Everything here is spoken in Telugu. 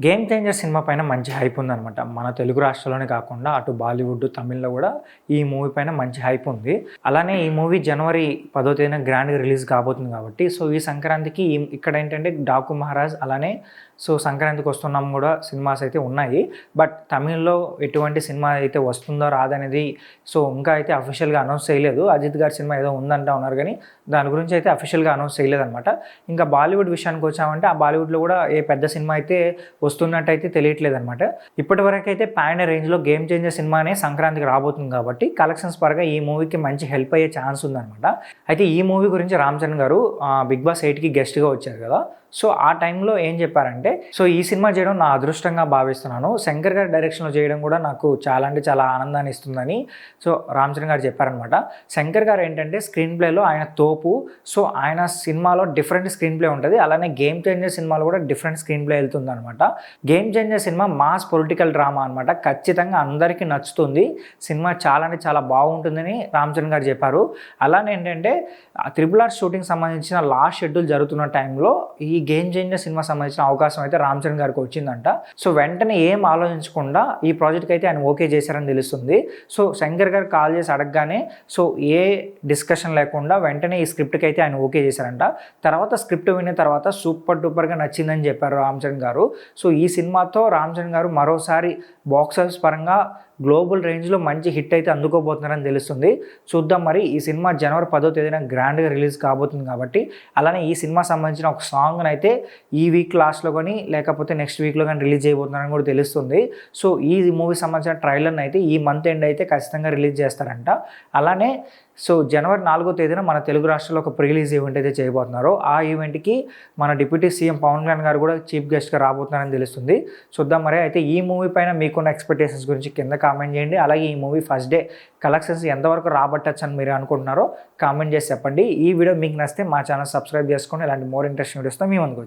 గేమ్ చేంజర్ సినిమా పైన మంచి హైప్ ఉందనమాట. మన తెలుగు రాష్ట్రాల్లోనే కాకుండా అటు బాలీవుడ్, తమిళ్‌లో కూడా ఈ మూవీ పైన మంచి హైప్ ఉంది. అలానే ఈ మూవీ జనవరి 10వ తేదీన గ్రాండ్‌గా రిలీజ్ కాబోతుంది కాబట్టి ఈ సంక్రాంతికి ఇక్కడ ఏంటంటే 'డాకు మహారాజ్' అలానే సంక్రాంతికి వస్తున్నాం కూడా సినిమాస్ అయితే ఉన్నాయి. బట్ తమిళ్‌లో ఎటువంటి సినిమా అయితే వస్తుందో రాదనేది ఇంకా అయితే అఫీషియల్‌గా అనౌన్స్ చేయలేదు. అజిత్ గారి సినిమా ఏదో ఉందంటా ఉన్నారు కానీ దాని గురించి అయితే అఫీషియల్‌గా అనౌన్స్ చేయలేదనమాట. ఇంకా బాలీవుడ్ విషయానికి వచ్చామంటే ఆ బాలీవుడ్‌లో కూడా ఏ పెద్ద సినిమా అయితే వస్తున్నట్టయితే తెలియట్లేదనమాట. ఇప్పటివరకు అయితే పాన్ రేంజ్లో గేమ్ చేంజర్ సినిమానే సంక్రాంతికి రాబోతుంది కాబట్టి కలెక్షన్స్ పరంగా ఈ మూవీకి మంచి హెల్ప్ అయ్యే ఛాన్స్ ఉందనమాట. అయితే ఈ మూవీ గురించి రామ్ చరణ్ గారు బిగ్ బాస్ 8కి గెస్ట్గా వచ్చారు కదా. ఆ టైంలో ఏం చెప్పారంటే ఈ సినిమా చేయడం నా అదృష్టంగా భావిస్తున్నాను. శంకర్ గారి డైరెక్షన్లో చేయడం కూడా నాకు చాలా అంటే చాలా ఆనందాన్ని ఇస్తుందని రామ్ చరణ్ గారు చెప్పారనమాట. శంకర్ గారు ఏంటంటే స్క్రీన్ ప్లేలో ఆయన తోపు. ఆయన సినిమాలో డిఫరెంట్ స్క్రీన్ ప్లే ఉంటుంది. అలానే గేమ్ చేంజర్ సినిమాలో కూడా డిఫరెంట్ స్క్రీన్ ప్లే వెళ్తుంది అనమాట. Game changer cinema mass political drama అనమాట. ఖచ్చితంగా అందరికీ నచ్చుతుంది. సినిమా చాలా అంటే చాలా బాగుంటుందని రామ్ చరణ్ గారు చెప్పారు. అలానే ఏంటంటే RRR షూటింగ్ సంబంధించిన లాస్ట్ షెడ్యూల్ జరుగుతున్న టైంలో ఈ గేమ్ చేంజర్ సినిమా సంబంధించిన అవకాశం అయితే రామ్ చరణ్ గారికి వచ్చిందంట. వెంటనే ఏం ఆలోచించకుండా ఈ ప్రాజెక్ట్కి అయితే ఆయన ఓకే చేశారని తెలుస్తుంది. శంకర్ గారు కాల్ చేసి అడగగానే ఏ డిస్కషన్ లేకుండా వెంటనే ఈ స్క్రిప్ట్కి అయితే ఆయన ఓకే చేశారంట. తర్వాత స్క్రిప్ట్ విన్న తర్వాత సూపర్ డూపర్గా నచ్చిందని చెప్పారు రామ్ చరణ్ గారు. ఈ సినిమాతో రామ్ చరణ్ గారు మరోసారి బాక్స్ ఆఫీస్ పరంగా గ్లోబల్ రేంజ్లో మంచి హిట్ అయితే అందుకోబోతున్నారని తెలుస్తుంది. చూద్దాం మరి. ఈ సినిమా జనవరి 10వ తేదీన గ్రాండ్గా రిలీజ్ కాబోతుంది కాబట్టి అలానే ఈ సినిమా సంబంధించిన ఒక సాంగ్ని అయితే ఈ వీక్ లాస్ట్లో కానీ లేకపోతే నెక్స్ట్ వీక్లో కానీ రిలీజ్ చేయబోతున్నారని కూడా తెలుస్తుంది. ఈ మూవీ సంబంధించిన ట్రైలర్ని అయితే ఈ మంత్ ఎండ్ అయితే ఖచ్చితంగా రిలీజ్ చేస్తారంట. అలానే జనవరి 4వ తేదీన మన తెలుగు రాష్ట్రాల్లో ఒక ప్రీ రిలీజ్ ఈవెంట్ అయితే చేయబోతున్నారు. ఆ ఈవెంట్కి మన డిప్యూటీ సీఎం పవన్ కళ్యాణ్ గారు కూడా చీఫ్ గెస్ట్గా రాబోతున్నారని తెలుస్తుంది. చూద్దాం మరి. అయితే ఈ మూవీ పైన మీకున్న ఎక్స్పెక్టేషన్స్ గురించి కింద కామెంట్ చేయండి. అలాగే ఈ మూవీ ఫస్ట్ డే కలెక్షన్స్ ఎంతవరకు రాబట్టచ్చు అని మీరు అనుకుంటున్నారో కామెంట్ చేసి చెప్పండి. ఈ వీడియో మీకు నచ్చితే మా ఛానల్ సబ్స్క్రైబ్ చేసుకోండి. ఇలాంటి మోర్ ఇంట్రెస్టింగ్ వీడియోస్తో మీ ముందుకు